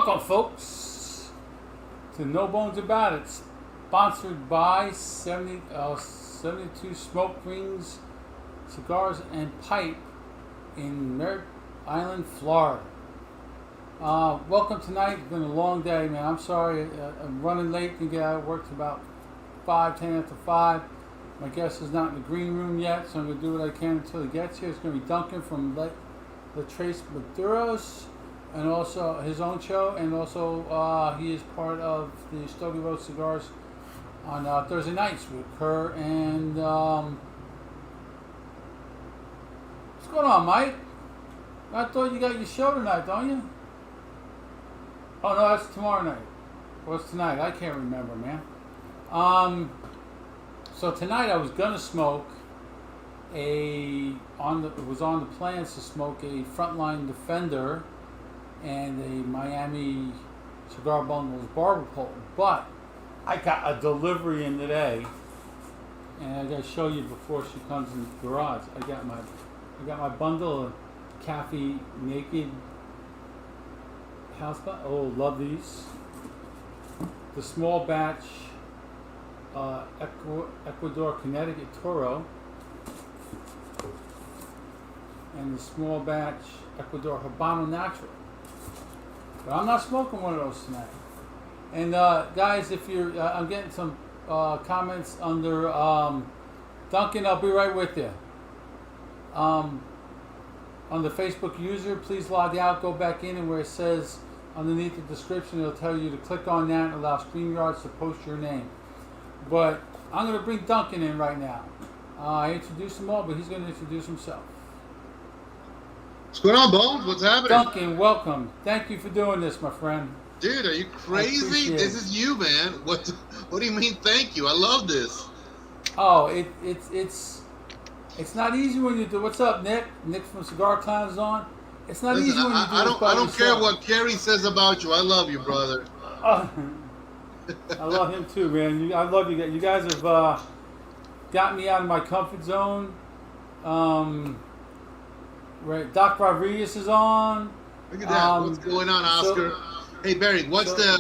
Welcome, folks, to No Bones About It, sponsored by 72 Smoke Rings, Cigars and Pipe in Merritt Island, Florida. Welcome tonight. It's been a long day, man. I'm sorry. I'm running late. Can get out of work to about 10 after 5. My guest is not in the green room yet, so I'm going to do what I can until he gets here. It's going to be Duncan from La Tres Maduros, and also his own show, and also he is part of the Stogie Road Cigars on Thursday nights with Kerr and what's going on, Mike? I thought you got your show tonight, don't you? Oh no, that's tomorrow night. What's tonight? I can't remember, man. So tonight I was gonna smoke it was on the plans to smoke a Frontline Defender and a Miami Cigar Bundles Barber Pole, but I got a delivery in today, and I gotta show you before she comes in the garage. I got my bundle of Cafe Naked House. Oh, love these. The small batch Ecuador Connecticut Toro, and the small batch Ecuador Habano Natural. But I'm not smoking one of those tonight. And guys, if you're, I'm getting some comments under Duncan. I'll be right with you. On the Facebook user, please log out, go back in, and where it says underneath the description, it'll tell you to click on that and allow StreamYards to post your name. But I'm going to bring Duncan in right now. I introduced him all, but he's going to introduce himself. What's going on, Bones? What's happening? Duncan, welcome. Thank you for doing this, my friend. Dude, are you crazy? This is you, man. What do you mean thank you? I love this. Oh, it's not easy when you do. What's up, Nick? Nick from Cigar Clowns is on. It's not easy when you do. I don't care what Kerry says about you. I love you, brother. I love him too, man. I love you guys. You guys have got me out of my comfort zone. Right, Doc Rodriguez is on. Look at that. What's going on, Oscar? Hey, Barry, what's the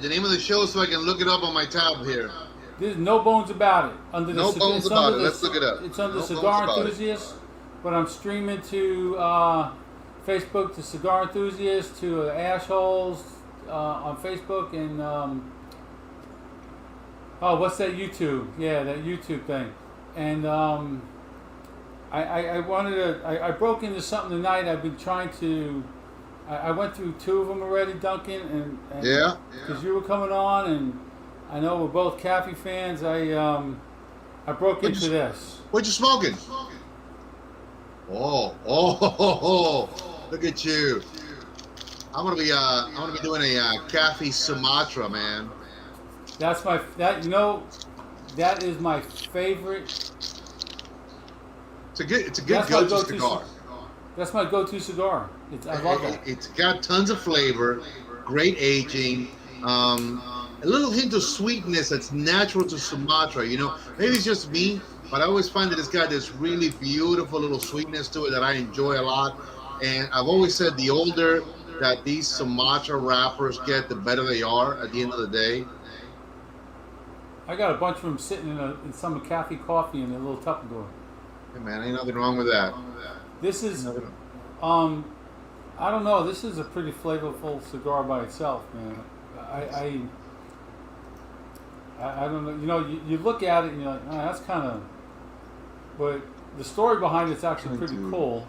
name of the show so I can look it up on my tab here? There's No Bones About It. No Bones About It. Let's look it up. It's under Cigar Enthusiasts, but I'm streaming to Facebook to Cigar Enthusiasts, to Ashholes on Facebook, and what's that YouTube? Yeah, that YouTube thing. And I wanted to. I broke into something tonight. I've been trying to. I went through 2 of them already, Duncan, and yeah, because you were coming on, and I know we're both Cafe fans. I broke into this. What you smoking? Oh, look at you! I'm gonna be doing a Cafe Sumatra, man. That is my favorite. It's a good go-to cigar. That's my go-to cigar. I love it. It's got tons of flavor, great aging, a little hint of sweetness that's natural to Sumatra. You know, maybe it's just me, but I always find that it's got this really beautiful little sweetness to it that I enjoy a lot. And I've always said the older that these Sumatra wrappers get, the better they are at the end of the day. I got a bunch of them sitting in some Cafe coffee in a little Tupperware. Hey man, ain't nothing wrong with that. This is, I don't know. This is a pretty flavorful cigar by itself, man. I don't know. You know, you look at it and you're like, oh, that's kind of. But the story behind it's actually pretty cool.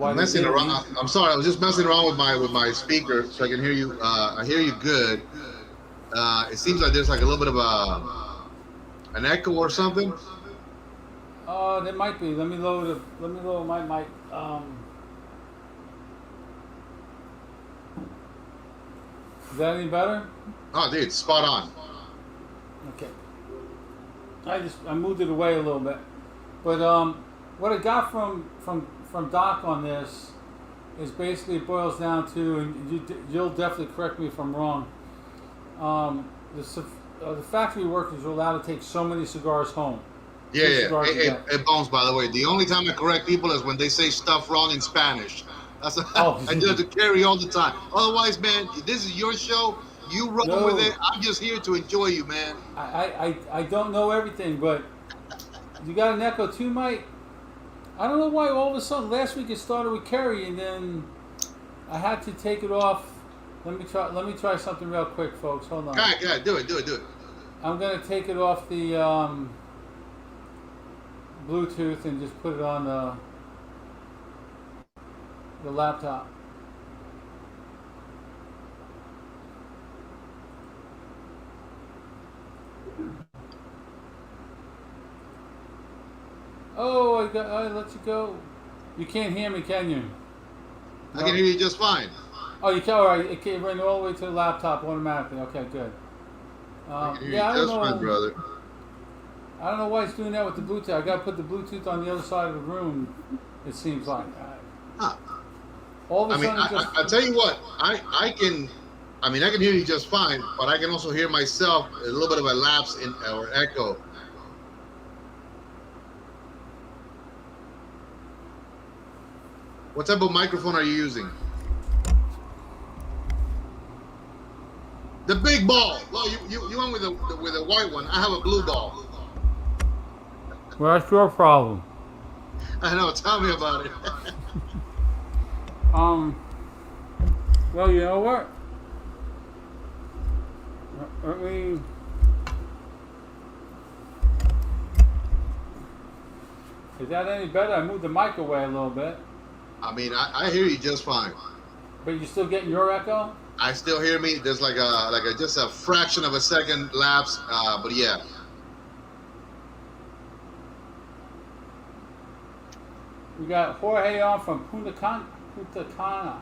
I'm messing around. I'm sorry. I was just messing around with my speaker so I can hear you. I hear you good. It seems like there's like a little bit of an echo or something. There might be. Let me load my mic. Is that any better? Oh, dude, spot on. Okay. I moved it away a little bit, but what I got from Doc on this is basically it boils down to, and you'll definitely correct me if I'm wrong. The factory workers are allowed to take so many cigars home. Yeah. Hey, Bones, by the way, the only time I correct people is when they say stuff wrong in Spanish. That's a, Oh, I do have to carry all the time. Otherwise, man, this is your show. You run No. with it. I'm just here to enjoy you, man. I don't know everything, but you got an Echo too, Mike? I don't know why all of a sudden last week it started with Kerry, and then I had to take it off. Let me try something real quick, folks. Hold on. Go ahead, do it. I'm gonna take it off the Bluetooth and just put it on the laptop. Oh, I let you go. You can't hear me, can you? I can hear you just fine. Oh, you can. All right, it came running all the way to the laptop automatically. Okay, good. I can hear Yeah, I you don't just know. fine, brother. I don't know why it's doing that with the Bluetooth. I got to put the Bluetooth on the other side of the room. It seems like. Huh. All of a I mean, sudden, I tell you what, I can hear you just fine, but I can also hear myself a little bit of a lapse in or echo. What type of microphone are you using? The big ball. Well, you went with a white one. I have a blue ball. well, that's your problem. I know. Tell me about it. Well, you know what? Let me. Is that any better? I moved the mic away a little bit, I mean, I hear you just fine. but you're still getting your echo. I still hear me. There's like a just a fraction of a second lapse, but yeah. We got Jorge on from Punta Cana.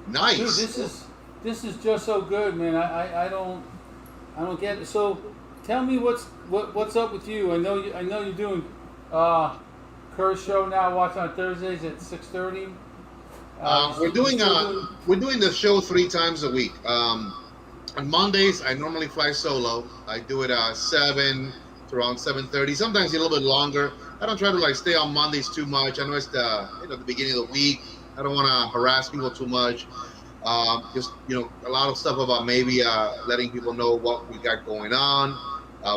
Nice. Dude, this is just so good, man. I don't get it. So, tell me what's up with you. I know you're doing Kerr's show now. Watching on Thursdays at 6:30. We're doing the show 3 times a week. On Mondays, I normally fly solo. I do it 7 to around 7:30. Sometimes a little bit longer. I don't try to like stay on Mondays too much. I know it's the beginning of the week. I don't want to harass people too much. Just a lot of stuff about maybe letting people know what we got going on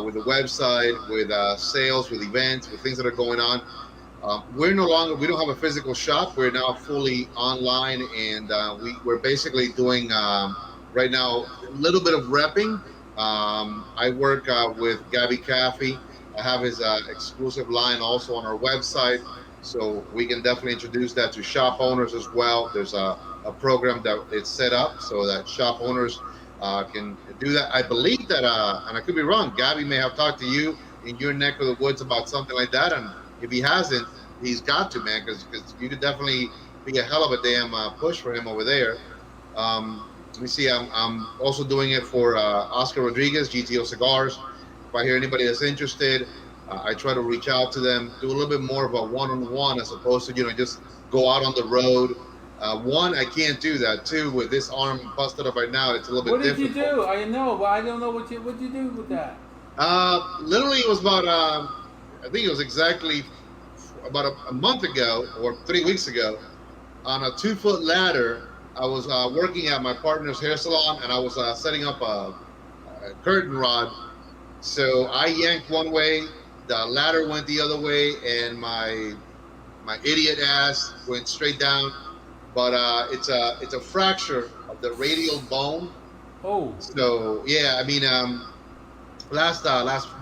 with the website, with sales, with events, with things that are going on. We don't have a physical shop. We're now fully online, and we're basically doing right now a little bit of repping. I work with Gabby Caffey. I have his exclusive line also on our website, so we can definitely introduce that to shop owners as well. There's a program that it's set up so that shop owners can do that. I believe that, and I could be wrong, Gabby may have talked to you in your neck of the woods about something like that, and if he hasn't, he's got to, man, because you could definitely be a hell of a damn push for him over there. Let me see. I'm also doing it for Oscar Rodriguez, GTO Cigars. If I hear anybody that's interested, I try to reach out to them, do a little bit more of a one-on-one as opposed to just go out on the road. One, I can't do that. Two, with this arm busted up right now, it's a little bit difficult. What did you do? I know, but I don't know what you do with that. Literally, it was about I think it was exactly about a month ago or 3 weeks ago. On a 2-foot ladder, I was working at my partner's hair salon, and I was setting up a curtain rod. So I yanked one way, the ladder went the other way, and my idiot ass went straight down. But it's a fracture of the radial bone. Oh. So yeah, I mean, last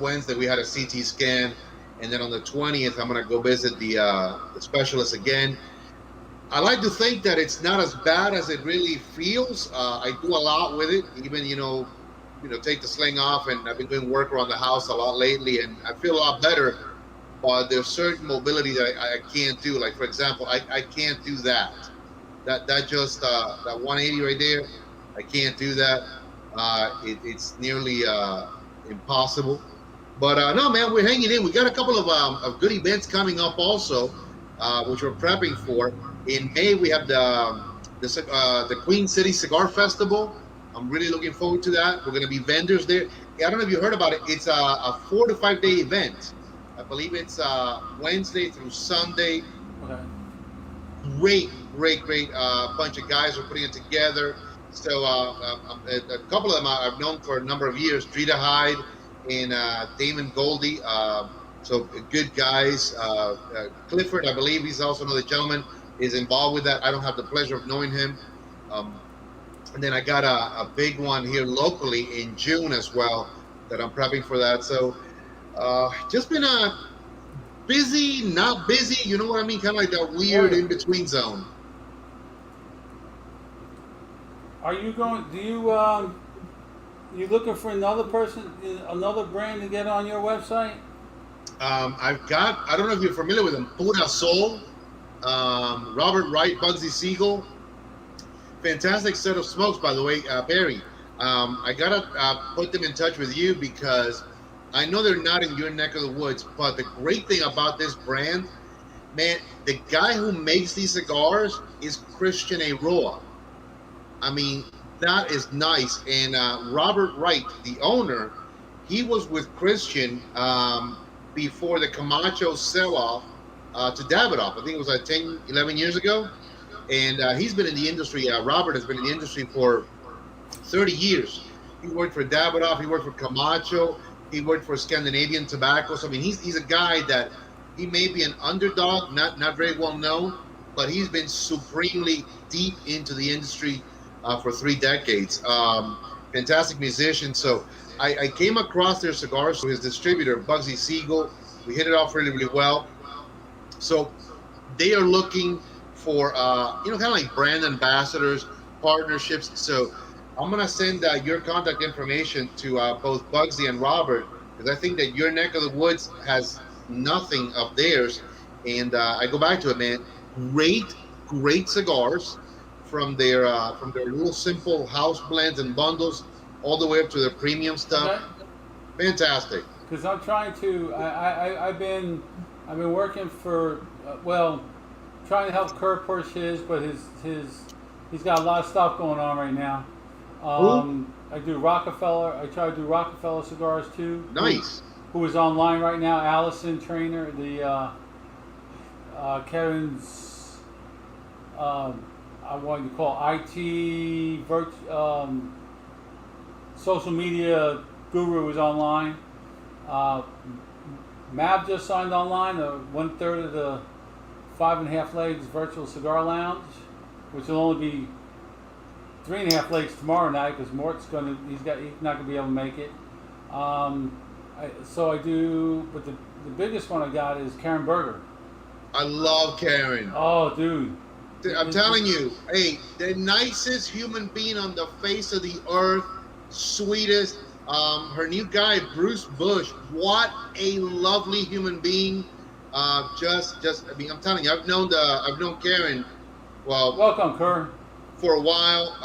Wednesday we had a CT scan, and then on the 20th I'm gonna go visit the specialist again. I like to think that it's not as bad as it really feels. I do a lot with it, even take the sling off, and I've been doing work around the house a lot lately, and I feel a lot better. But there's certain mobility that I can't do. Like, for example, I can't do that. That just that 180 right there, I can't do that. It's nearly impossible. But no, man, we're hanging in. We got a couple of good events coming up also, which we're prepping for. In May, we have the Queen City Cigar Festival. I'm really looking forward to that. We're going to be vendors there. I don't know if you heard about it. It's a 4 to 5 day event. I believe it's Wednesday through Sunday. Okay. great bunch of guys who are putting it together. So a couple of them I've known for a number of years, Drita Hyde and Damon Goldie. So good guys. Clifford, I believe he's also another gentleman, is involved with that. I don't have the pleasure of knowing him. And then I got a big one here locally in June as well that I'm prepping for that. So just been a busy, not busy, you know what I mean? Kind of like that weird in-between zone. Are you going, you looking for another person, another brand to get on your website? I've got, I don't know if you're familiar with them, Pura Soul, Robert Wright, Bugsy Siegel. Fantastic set of smokes, by the way, Barry. I gotta put them in touch with you because I know they're not in your neck of the woods, but the great thing about this brand, man, the guy who makes these cigars is Christian Eiroa. I mean, that is nice. And Robert Wright, the owner, he was with Christian before the Camacho sell-off to Davidoff. I think it was like 10, 11 years ago. And he's been in the industry. Robert has been in the industry for 30 years. He worked for Davidoff. He worked for Camacho. He worked for Scandinavian Tobacco. So, I mean, he's a guy that he may be an underdog, not very well known, but he's been supremely deep into the industry for 3 decades. Fantastic musician. So I came across their cigars through his distributor, Bugsy Siegel. We hit it off really, really well. So they are looking for, kind of like brand ambassadors, partnerships. So I'm going to send your contact information to both Bugsy and Robert, because I think that your neck of the woods has nothing of theirs. And I go back to it, man. Great cigars from their little simple house blends and bundles all the way up to their premium stuff. Okay. Fantastic. Because I'm trying to, I've been working for, trying to help Kurt push his, but he's got a lot of stuff going on right now. I do Rockefeller. I try to do Rockefeller cigars too. Nice. Who is online right now? Allison Trainer, the Kevin's. I want to call IT social media guru is online. Mav just signed online 1/3 of the 5.5 Legs Virtual Cigar Lounge, which will only be 3.5 Legs tomorrow night because Mort's he's not gonna be able to make it. So I do, but the biggest one I got is Karen Berger. I love Karen. Oh, dude. I'm telling you, hey, the nicest human being on the face of the earth, sweetest. Her new guy, Bruce Bush, what a lovely human being. I mean, I'm telling you, I've known Karen, welcome, Kerr, for a while.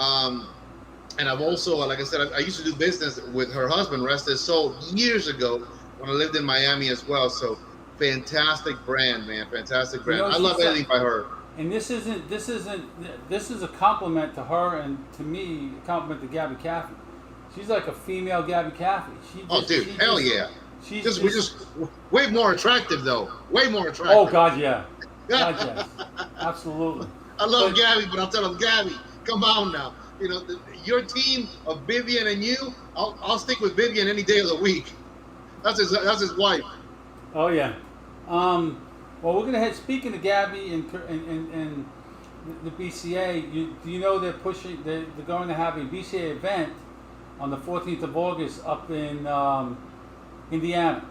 And I've also, like I said, I used to do business with her husband, Rest His Soul, years ago when I lived in Miami as well. So fantastic brand, man, fantastic brand. I love everything by her. And this is a compliment to her and to me, a compliment to Gabby Caffey. She's like a female Gabby Caffey. Hell yeah. We're just way more attractive though. Way more attractive. Oh God, yeah. God, yes. Absolutely. I love Gabby, but I'll tell him, Gabby, come on now. You know, your team of Vivian and you, I'll stick with Vivian any day of the week. That's his wife. Oh yeah. Well, we're gonna head. Speaking of Gabby and the BCA, do you know they're going to have a BCA event on the 14th of August up in Indiana.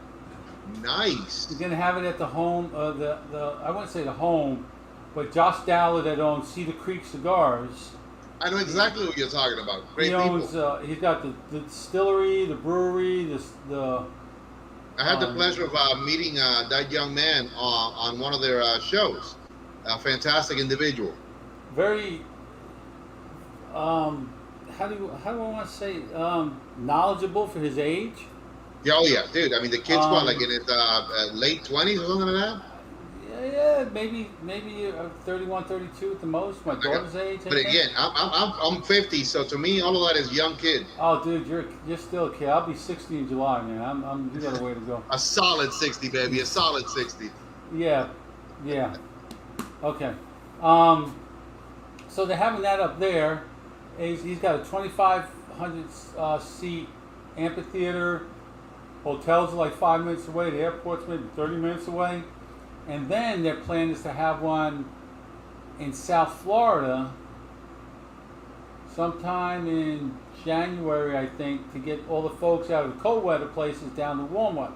Nice. They're going to have it at the home, I wouldn't say the home, but Josh Dowler that owns Cedar Creek Cigars. I know exactly what you're talking about. Great people. He's got the distillery, the brewery, I had the pleasure of meeting that young man on one of their shows. A fantastic individual. Very, how do I want to say, knowledgeable for his age. Yeah, oh yeah, dude. I mean, the kid's like in his late 20s or something like that. Yeah, maybe 31, 32 at the most. My daughter's age. But again, I'm 50, so to me, all of that is young kid. Oh, dude, you're still a kid. I'll be 60 in July, man. You got a way to go. A solid 60, baby. A solid 60. Yeah. Okay. So they're having that up there. He's got a 2,500 seat amphitheater. Hotels are like 5 minutes away. The airport's maybe 30 minutes away. And then their plan is to have one in South Florida sometime in January, I think, to get all the folks out of the cold weather places down to warm weather.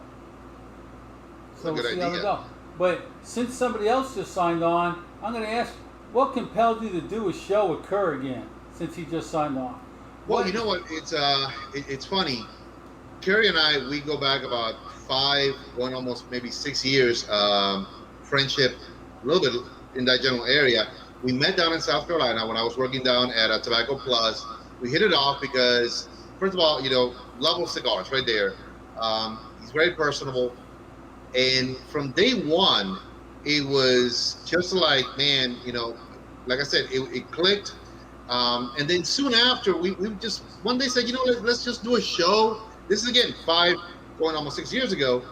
So we'll see how they go. But since somebody else just signed on, I'm going to ask, what compelled you to do a show with Kerr again, since he just signed on? Well, you know what? It's funny. Kerry and I, we go back about 5, going almost maybe 6 years, friendship, a little bit in that general area. We met down in South Carolina when I was working down at Tobacco Plus. We hit it off because, first of all, love of cigars right there. He's very personable. And from day one, it was just like, man, like I said, it clicked. And then soon after, we just one day said, let's just do a show. This is, again, 5, going almost 6 years ago.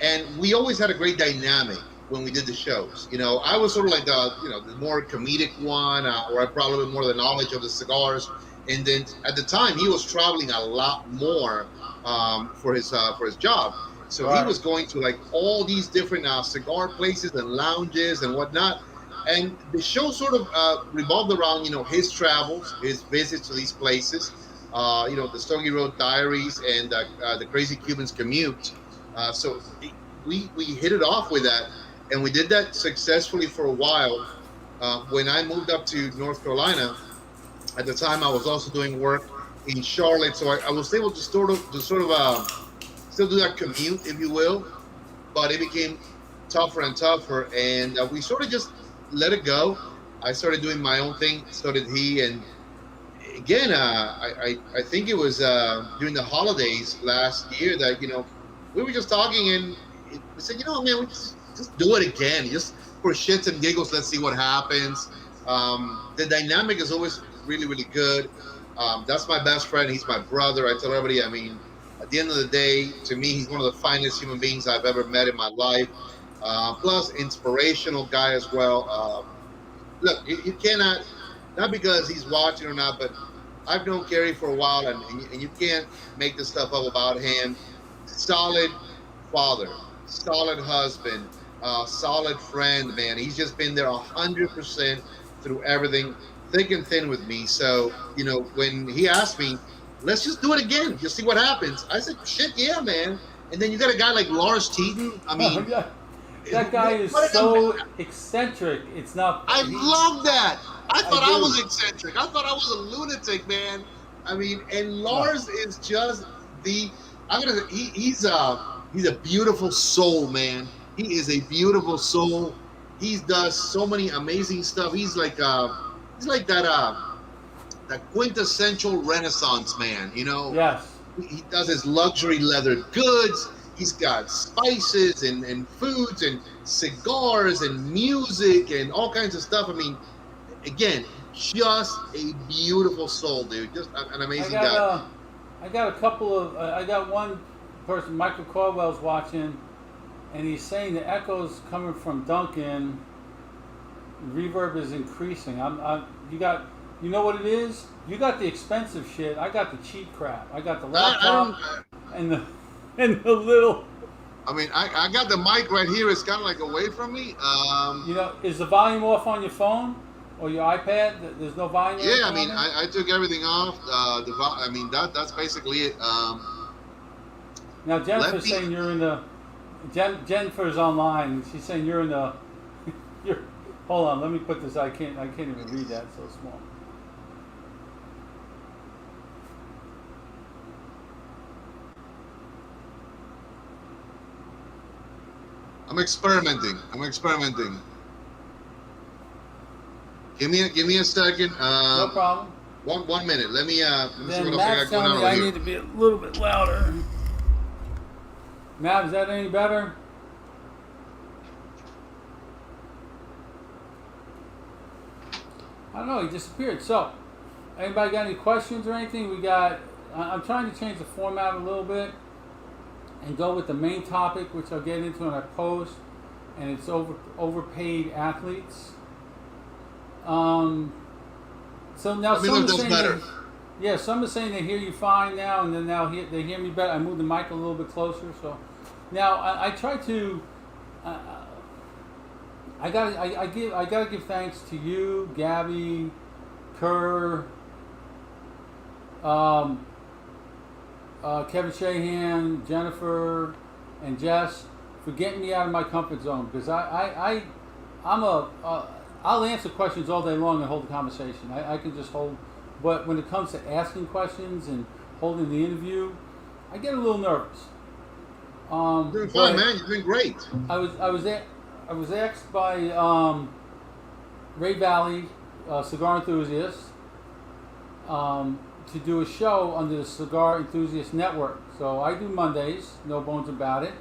And we always had a great dynamic when we did the shows. I was sort of like the more comedic one, or I brought a little bit more of the knowledge of the cigars. And then at the time, he was traveling a lot more for his job. So He was going to like all these different cigar places and lounges and whatnot. And the show sort of revolved around, his travels, his visits to these places, the Stogie Road Diaries and the Crazy Cubans Commute. So we hit it off with that, and we did that successfully for a while. When I moved up to North Carolina, at the time I was also doing work in Charlotte, so I was able to sort of still do that commute, if you will, but it became tougher and tougher, and we sort of just let it go. I started doing my own thing, so did he, and again, I think it was during the holidays last year that, we were just talking, and we said, man, we just do it again, just for shits and giggles, let's see what happens. The dynamic is always really, really good. That's my best friend. He's my brother. I tell everybody, at the end of the day, to me, he's one of the finest human beings I've ever met in my life. Plus, inspirational guy as well. Look, you cannot, not because he's watching or not, but I've known Kerry for a while, and you can't make this stuff up about him. Solid father, solid husband, solid friend, man. He's just been there 100% through everything, thick and thin with me. So, when he asked me, let's just do it again, just see what happens, I said, shit, yeah, man. And then you got a guy like Lars Teton. That guy is so eccentric. It's not. I love that. I thought I was eccentric. I thought I was a lunatic, man. And Lars is just he's a beautiful soul, man. He is a beautiful soul. He does so many amazing stuff. He's like that quintessential Renaissance man, Yes. He does his luxury leather goods. He's got spices and foods and cigars and music and all kinds of stuff. Again, just a beautiful soul, dude. Just an amazing guy. I got one person, Michael Caldwell's watching, and he's saying the echoes coming from Duncan, reverb is increasing. You know what it is? You got the expensive shit. I got the cheap crap. I got the laptop and the little. I got the mic right here. It's kind of like away from me. Is the volume off on your phone or your iPad? There's no volume. Yeah, I took everything off. That's basically it. Now Jennifer's saying you're in the. Jennifer's online. She's saying you're in the. Hold on. Let me put this. I can't even read that. It's so small. I'm experimenting. Give me a second. No problem. 1 minute. Let me see what else I Matt's got going on over I here. need to be a little bit louder. Matt, is that any better? I don't know. He disappeared. So, anybody got any questions or anything? I'm trying to change the format a little bit and go with the main topic, which I'll get into in our post, and it's overpaid athletes. So now Let me some know are if that's saying better. yeah, some are saying they hear you fine now, and then now they hear me better. I moved the mic a little bit closer, so now I try to. I gotta give thanks to you, Gabby, Kerr, um, Kevin Shahan, Jennifer, and Jess for getting me out of my comfort zone, because I'll answer questions all day long and hold the conversation. I can just hold, but when it comes to asking questions and holding the interview, I get a little nervous. You're doing fine, man. You're doing great. I was asked by Ray Valley, cigar enthusiast, to do a show under the Cigar Enthusiast Network. So I do Mondays, no bones about it.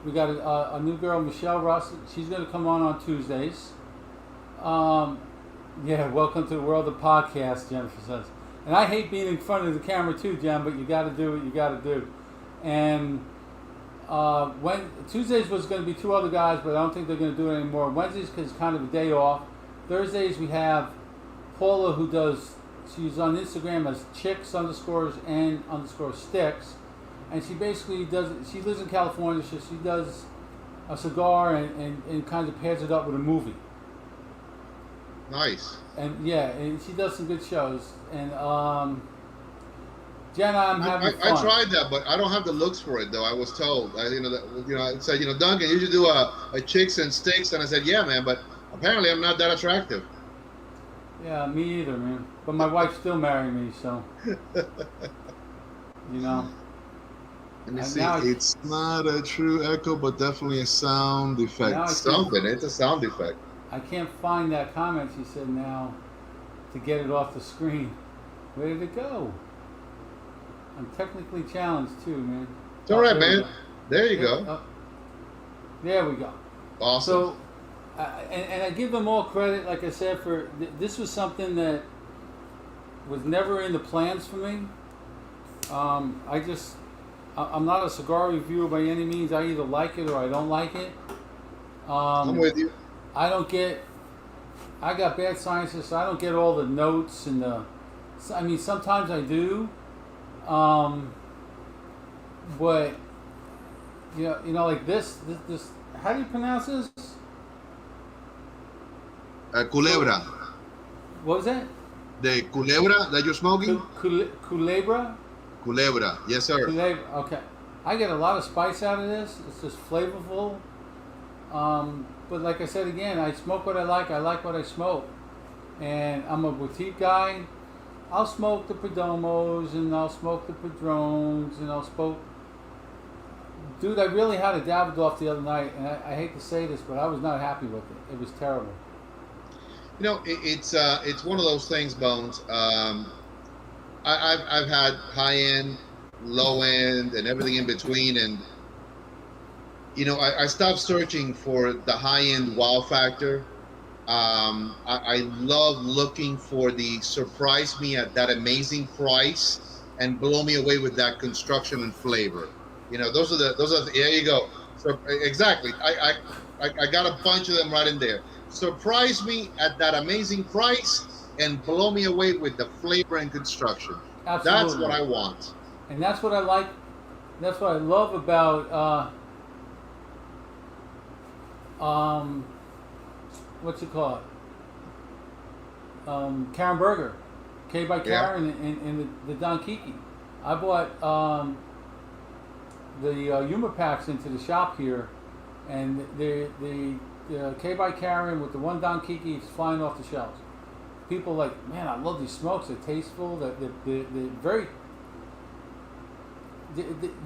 We got a new girl, Michelle Russ. She's going to come on Tuesdays. Yeah, welcome to the world of podcasts, Jennifer says. And I hate being in front of the camera too, Jen, but you got to do what you got to do. And when Tuesdays was going to be 2 other guys, but I don't think they're going to do it anymore. Wednesdays because it's kind of a day off. Thursdays we have Paula, who does. She's on Instagram as chicks_and_sticks, and she basically does. She lives in California, so she does a cigar and kind of pairs it up with a movie. Nice. And yeah, and she does some good shows. And Jenna, I'm having fun. I tried that, but I don't have the looks for it, though. I was told. I said, Duncan, you should do a chicks and sticks, and I said, yeah, man, but apparently I'm not that attractive. Yeah, me either, man. But my wife still married me, so Let me see. It's not a true echo, but definitely a sound effect. It's a sound effect. I can't find that comment she said now to get it off the screen. Where did it go? I'm technically challenged too, man. It's all right, man. There you go. There we go. Awesome. So, and I give them all credit, like I said, for this was something that was never in the plans for me. I'm not a cigar reviewer by any means. I either like it or I don't like it. I'm with you. I got bad sciences, so I don't get all the notes and sometimes I do. But like this, how do you pronounce this? Culebra. What was that? The culebra that you're smoking? Culebra? Culebra, yes, sir. Culebra, okay. I get a lot of spice out of this. It's just flavorful. But like I said again, I smoke what I like what I smoke. And I'm a boutique guy. I'll smoke the Perdomos, and I'll smoke the Padrones, and I'll smoke... Dude, I really had a Davidoff the other night, and I hate to say this, but I was not happy with it. It was terrible. It's one of those things, Bones. I've had high end, low end, and everything in between, and I stopped searching for the high end wow factor. I love looking for the surprise me at that amazing price and blow me away with that construction and flavor. Those are the there you go. So exactly. I got a bunch of them right in there. Surprise me at that amazing price and blow me away with the flavor and construction. Absolutely. That's what I want. And that's what I like. That's what I love about what's it called? Karen Berger, K by Karen, in the Don Kiki. I bought the Yuma packs into the shop here, and the K by Karen with the one Don Kiki is flying off the shelves. People are like, man, I love these smokes. They're tasteful. They're very.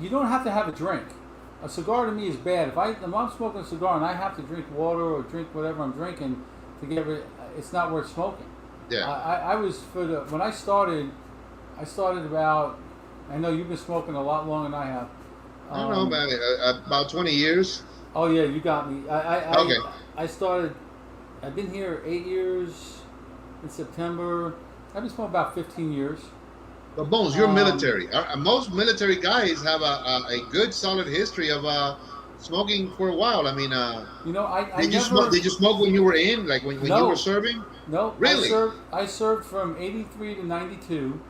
You don't have to have a drink. A cigar to me is bad. If I'm smoking a cigar and I have to drink water or drink whatever I'm drinking to get rid, it's not worth smoking. Yeah. I was when I started about. I know you've been smoking a lot longer than I have. I don't know, man. About 20 years. Oh yeah, you got me. Okay. I started. I've been here 8 years. In September, I've been smoking about 15 years. But Bones, you're military. Most military guys have a good, solid history of smoking for a while. I mean, I did never. Did you smoke when you were in, like when you were serving? No, Really? I served from '83 to '92.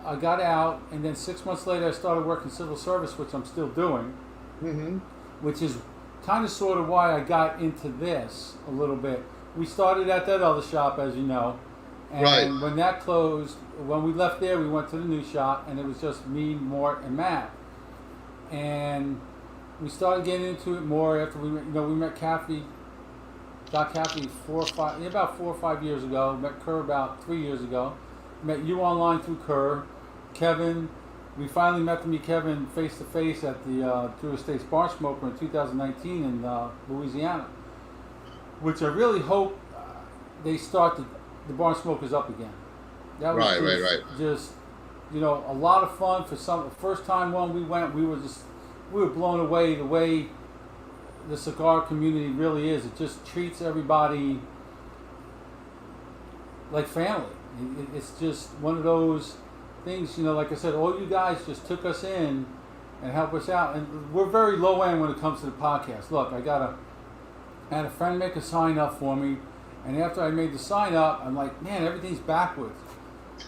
I got out, and then 6 months later, I started working civil service, which I'm still doing, Mm-hmm. which is kind of sort of why I got into this a little bit. We started at that other shop, as you know, and Right. when that closed, when we left there, we went to the new shop, and it was just me, Mort, and Matt. And we started getting into it more after we met Kathy, Doc Kathy, about 4 or 5 years ago. Met Kerr about 3 years ago. Met you online through Kerr. Kevin, we finally met to meet Kevin face to face at the Drew Estates Barn Smoker in 2019 in Louisiana, which I really hope they start the Barn Smokers up again. That was Right. just a lot of fun for some. The first time when we went, we were blown away the way the cigar community really is. It just treats everybody like family. It's just one of those things, like I said, all you guys just took us in and helped us out. And we're very low end when it comes to the podcast. Look, I had a friend make a sign up for me, and after I made the sign up, I'm like, man, everything's backwards.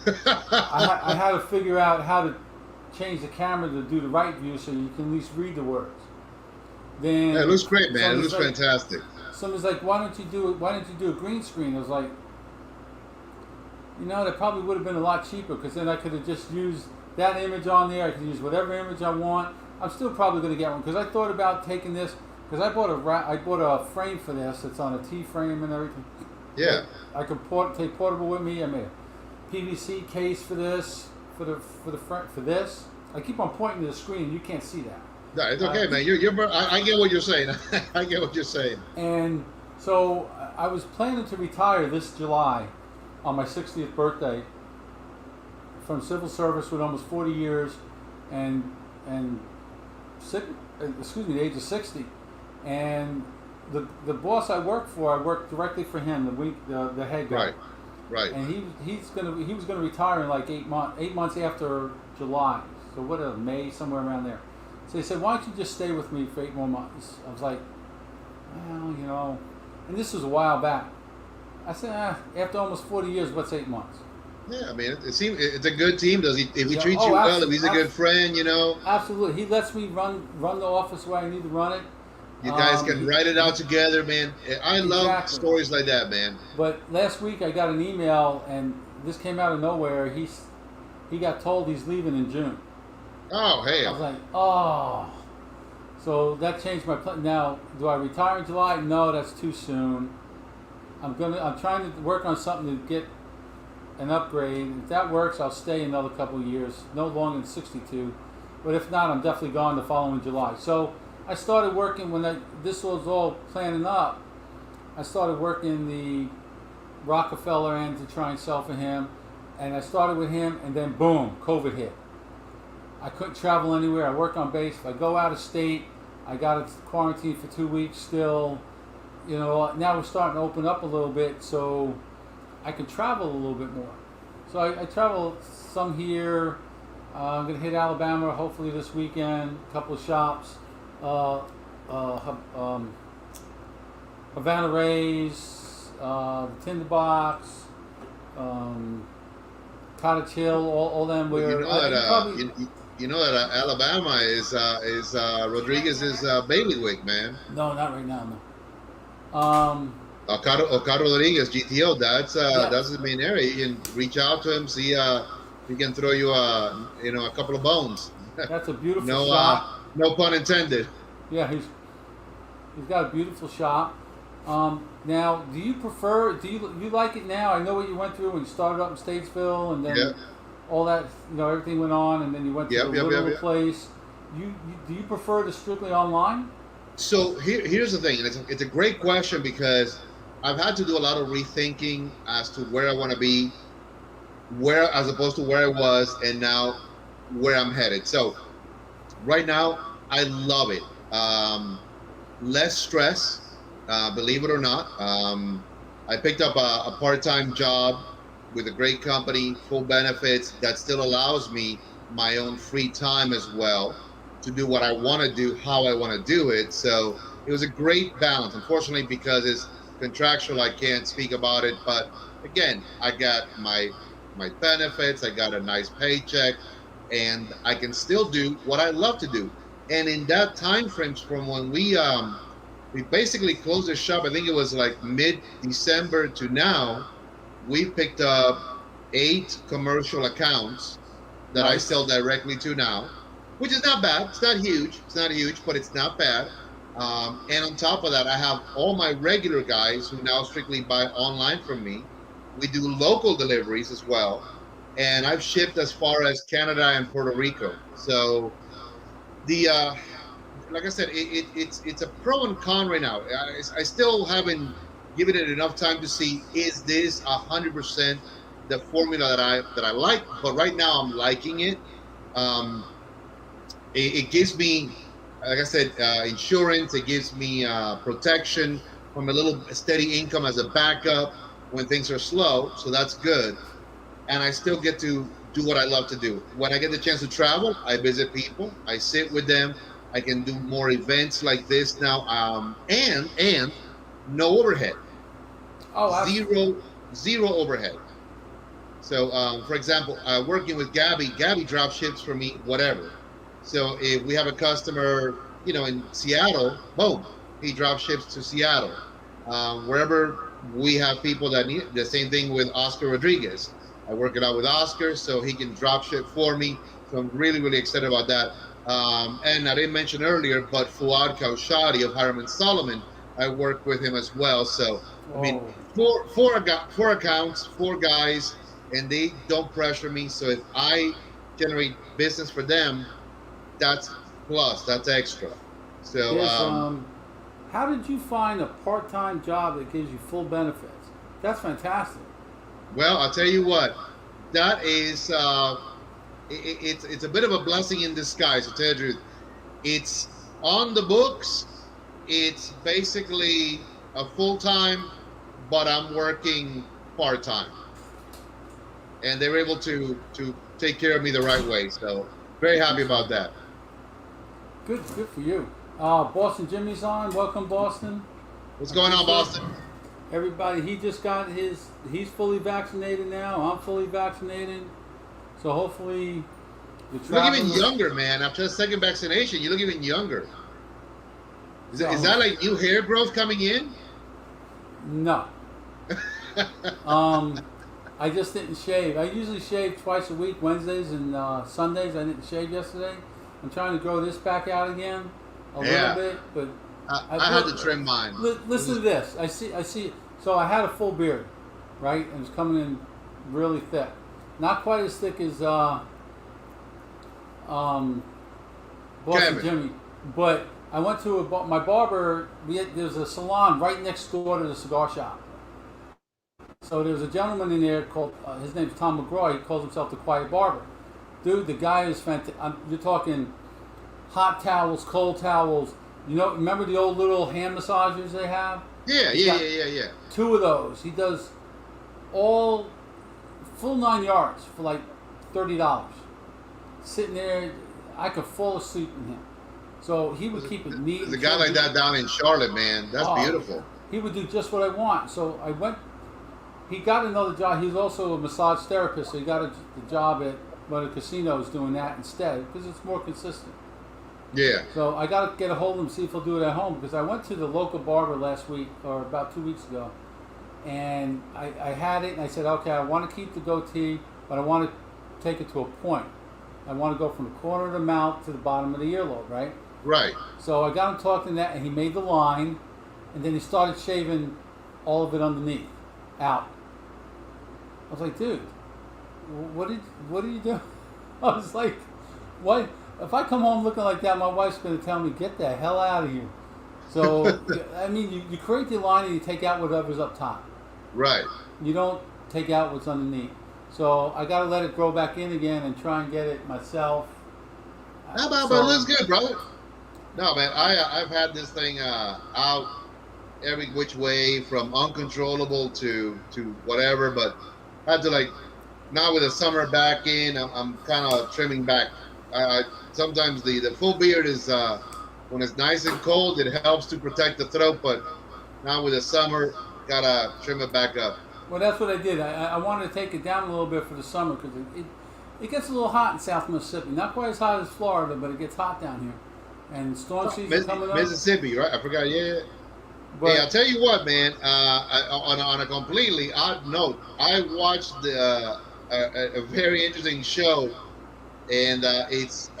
I had to figure out how to change the camera to do the right view so you can at least read the words. Then Yeah, it looks great, man. It looks like, fantastic. Someone's like, why don't you do a green screen? I was like, that probably would have been a lot cheaper, because then I could have just used that image on there. I could use whatever image I want. I'm still probably going to get one, because I thought about taking this, because I bought a frame for this. It's on a T-frame and everything. Yeah. I could take portable with me. I made a PVC case for this, for this. I keep on pointing to the screen. You can't see that. No, it's okay, man. I get what you're saying. I get what you're saying. And so I was planning to retire this July on my 60th birthday from civil service with almost 40 years and the age of 60. And the boss I worked for, I worked directly for him, the head guy. Right. And he was gonna retire in like 8 months after July. So May, somewhere around there. So he said, why don't you just stay with me for 8 more months? I was like, well, and this was a while back. I said, after almost 40 years, what's 8 months? Yeah, I mean, it seems it's a good team. If he treats Oh, you well, if he's a good friend, Absolutely. He lets me run the office where I need to run it. you guys can write it out together, man. I love stories like that, man. But last week I got an email, and this came out of nowhere. He got told he's leaving in June. Oh, hey. I was like, oh. So that changed my plan. Now, do I retire in July? No, that's too soon. I'm trying to work on something to get an upgrade. If that works, I'll stay another couple of years, no longer than 62. But if not, I'm definitely gone the following July. So I started working when this was all planning up. I started working the Rockefeller end to try and sell for him, and I started with him, and then boom, COVID hit. I couldn't travel anywhere. I worked on base. If I go out of state, I got to quarantine for 2 weeks still. Now we're starting to open up a little bit, so I can travel a little bit more. So I travel some here. I'm going to hit Alabama hopefully this weekend, a couple of shops. Havana Rays, the Tinderbox, Cottage Hill, all them where you know that Alabama is Rodriguez's bailiwick, man. No, not right now, no. Ocado Rodriguez, GTO. That's the main area. You can reach out to him, see he can throw you a couple of bones. That's a beautiful shop. No pun intended. Yeah, he's got a beautiful shop. Now, do you like it now? I know what you went through when you started up in Statesville, and then all that, everything went on, and then you went to the little place. Do you prefer to strictly online? So here's the thing, and it's a great question, because I've had to do a lot of rethinking as to where I want to be, as opposed to where I was, and now where I'm headed. So right now, I love it. Less stress, believe it or not. I picked up a part-time job with a great company, full benefits, that still allows me my own free time as well to do what I want to do, how I want to do it. So it was a great balance. Unfortunately, because it's contractual, I can't speak about it, but again, I got my benefits, I got a nice paycheck, and I can still do what I love to do. And in that time frames from when we basically closed the shop, I think it was like mid-December to now, we picked up 8 commercial accounts that I Nice. sell directly to now, which is not bad. It's not huge. It's not huge, but it's not bad. And on top of that, I have all my regular guys who now strictly buy online from me. We do local deliveries as well, and I've shipped as far as Canada and Puerto Rico. So the like I said, it's a pro and con right now. I still haven't given it enough time to see is this 100% the formula that I like. But right now, I'm liking it. Um, it gives me, like I said, insurance. It gives me protection from a little steady income as a backup when things are slow. So that's good. And I still get to do what I love to do. When I get the chance to travel, I visit people. I sit with them. I can do more events like this now. And no overhead. Oh, Zero overhead. So, for example, working with Gabby drop ships for me, whatever. So if we have a customer, in Seattle, boom, he drop ships to Seattle. Wherever we have people that need the same thing with Oscar Rodriguez. I work it out with Oscar, so he can drop ship for me. So I'm really, really excited about that. And I didn't mention earlier, but Fuad Kaushadi of Hiram and Solomon, I work with him as well. So, I mean, four accounts, 4 guys, and they don't pressure me. So if I generate business for them, that's plus, that's extra. So, yes, how did you find a part-time job that gives you full benefits? That's fantastic. well, I'll tell you what, that is, it's a bit of a blessing in disguise, to tell you the truth. It's on the books. It's basically a full-time, but I'm working part-time. And they're able to take care of me the right way. So very happy about that. Good for you. Boston Jimmy's on. Welcome, Boston. What's going on, Boston? Everybody, he just got he's fully vaccinated now. I'm fully vaccinated. So hopefully the You look travel. even younger, man. After the second vaccination, you look even younger. Is that like new hair growth coming in? No. I just didn't shave. I usually shave twice a week, Wednesdays and Sundays. I didn't shave yesterday. I'm trying to grow this back out again a little bit, but I had to trim mine. Listen to this. I see. So I had a full beard, right? And it's coming in really thick. Not quite as thick as Boston Kevin. Jimmy, but I went to my barber. There's a salon right next door to the cigar shop. So there's a gentleman in there called his name's Tom McGraw. He calls himself the Quiet Barber. Dude, the guy is fantastic. You're talking hot towels, cold towels. Remember the old little hand massagers they have? Yeah. 2 of those. He does all full 9 yards for like $30. Sitting there, I could fall asleep in him. So he would keep it neat. There's a guy like that down in Charlotte, man. That's beautiful. He would do just what I want. So I went. He got another job. He's also a massage therapist, so he got a job at one of the casinos doing that instead because it's more consistent. Yeah. So I got to get a hold of him, see if he'll do it at home, because I went to the local barber last week, or about 2 weeks ago, and I had it, and I said, okay, I want to keep the goatee, but I want to take it to a point. I want to go from the corner of the mouth to the bottom of the earlobe, right? Right. So I got him talking that, and he made the line, and then he started shaving all of it underneath, out. I was like, dude, what are you doing? I was like, what? If I come home looking like that, my wife's going to tell me, get the hell out of here. So, I mean, you create the line and you take out whatever's up top. Right. You don't take out what's underneath. So I got to let it grow back in again and try and get it myself. But it looks good, brother. No, man, I've had this thing out every which way, from uncontrollable to whatever, but I had to, now with the summer back in, I'm kind of trimming back. Sometimes the full beard is, when it's nice and cold, it helps to protect the throat, but now with the summer, gotta trim it back up. Well, that's what I did. I wanted to take it down a little bit for the summer because it gets a little hot in South Mississippi. Not quite as hot as Florida, but it gets hot down here. And storm season coming up. Mississippi, right? I forgot. Yeah. But, hey, I'll tell you what, man. On a completely odd note, I watched a very interesting show, and I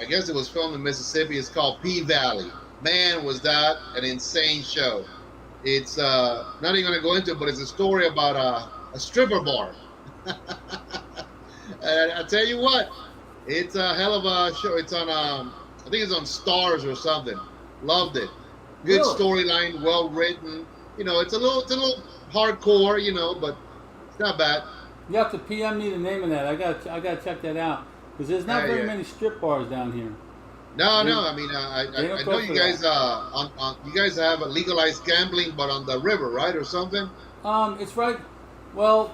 guess it was filmed in Mississippi. It's called P Valley. Man, was that an insane show! It's not even going to go into it, but it's a story about a stripper bar. And I tell you what, it's a hell of a show. It's on I think it's on Stars or something. Loved it. Good really? Storyline, well written. You know, it's a little hardcore, you know, but it's not bad. You have to PM me the name of that. I got to check that out because there's not very many strip bars down here. No. I mean, I know you guys you guys have a legalized gambling, but on the river, right, or something. It's right. Well,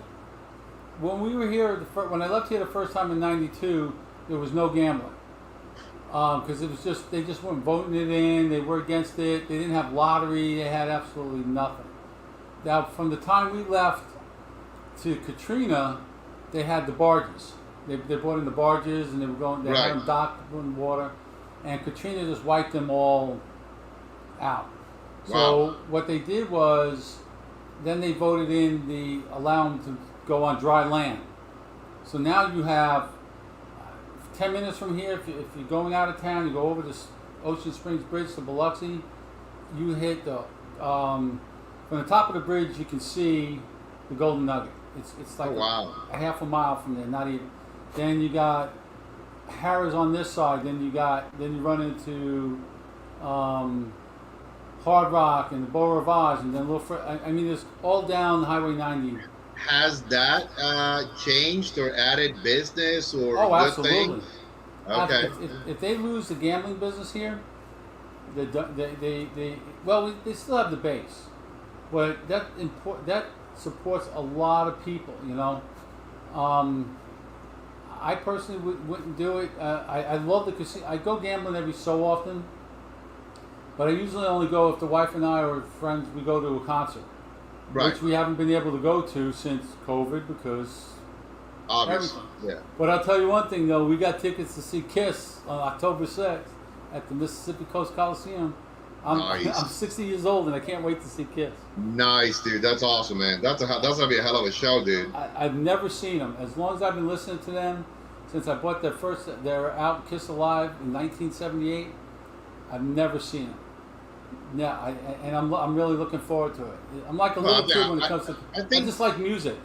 when we were here, when I left here the first time in '92, there was no gambling. Because it was they just weren't voting it in. They were against it. They didn't have lottery. They had absolutely nothing. Now, from the time we left to Katrina, they had the barges. They brought in the barges and they were going. They had them docked in water, and Katrina just wiped them all out. Wow. So what they did was, then they voted in allow them to go on dry land. So now you have 10 minutes from here, if you're going out of town, you go over this Ocean Springs Bridge to Biloxi, you hit from the top of the bridge, you can see the Golden Nugget. It's like a half a mile from there, not even. Then you got Harrah's on this side, then you run into Hard Rock and the Beau Rivage, and then I mean, it's all down Highway 90. Has that changed or added business or good absolutely thing? Okay. If they lose the gambling business here, they still have the base, but that supports a lot of people. You know, I personally wouldn't do it. I love the casino. I go gambling every so often, but I usually only go if the wife and I or friends we go to a concert. Right. Which we haven't been able to go to since COVID because obviously, everything. Yeah. But I'll tell you one thing though, we got tickets to see Kiss on October 6th at the Mississippi Coast Coliseum. I'm 60 years old and I can't wait to see Kiss. Nice, dude. That's awesome, man. That's gonna be a hell of a show, dude. I've never seen them. As long as I've been listening to them since I bought their album Kiss Alive in 1978, I've never seen them. Yeah, I'm really looking forward to it. I'm like a little kid when it comes to. I just like music.